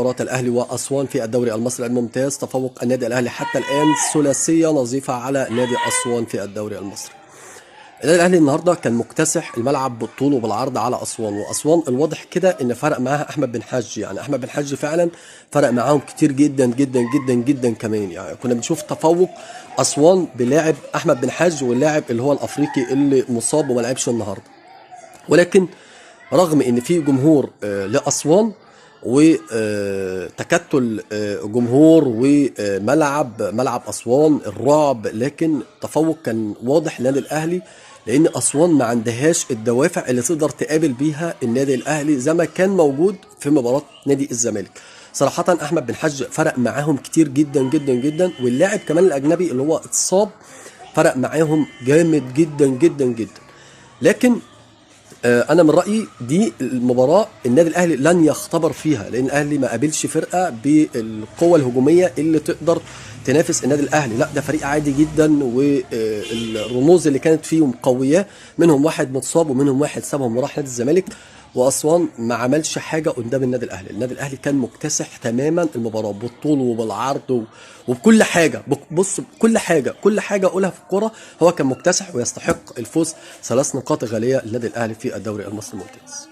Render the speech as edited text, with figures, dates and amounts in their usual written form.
مباراة الأهلي وأسوان في الدوري المصري الممتاز. تفوق النادي الأهلي حتى الآن ثلاثية نظيفة على نادي أسوان في الدوري المصري. النادي الأهلي النهارده كان مكتسح الملعب بالطول وبالعرض على أسوان، وأسوان الواضح كده إن فرق معاها أحمد بن حاج. يعني أحمد بن حاج فعلا فرق معاهم كتير جدا جدا جدا جدا كمان. يعني كنا بنشوف تفوق أسوان بلاعب أحمد بن حاج واللاعب اللي هو الأفريقي اللي مصاب وما لعبش النهارده. ولكن رغم ان في جمهور لاسوان وتكتل جمهور وملعب اسوان الرعب، لكن تفوق كان واضح للنادي الاهلي، لان اسوان ما عندهاش الدوافع اللي تقدر تقابل بيها النادي الاهلي زي ما كان موجود في مباراه نادي الزمالك. صراحه احمد بن حج فرق معاهم كتير جدا جدا جدا، واللاعب كمان الاجنبي اللي هو اتصاب فرق معاهم جامد جدا جدا جدا. لكن انا من رايي دي المباراه النادي الاهلي لن يختبر فيها، لان الاهلي ما قابلش فرقه بالقوه الهجوميه اللي تقدر تنافس النادي الاهلي. لا، ده فريق عادي جدا، والرموز اللي كانت فيه مقوياه، منهم واحد متصاب ومنهم واحد سابهم وراح نادي الزمالك. واسوان ما عملش حاجه قدام النادي الاهلي. النادي الاهلي كان مكتسح تماما المباراه بالطول وبالعرض وبكل حاجه. بص، كل حاجه اقولها في الكوره هو كان مكتسح ويستحق الفوز. 3 نقاط غاليه للنادي الاهلي في الدوري المصري الممتاز.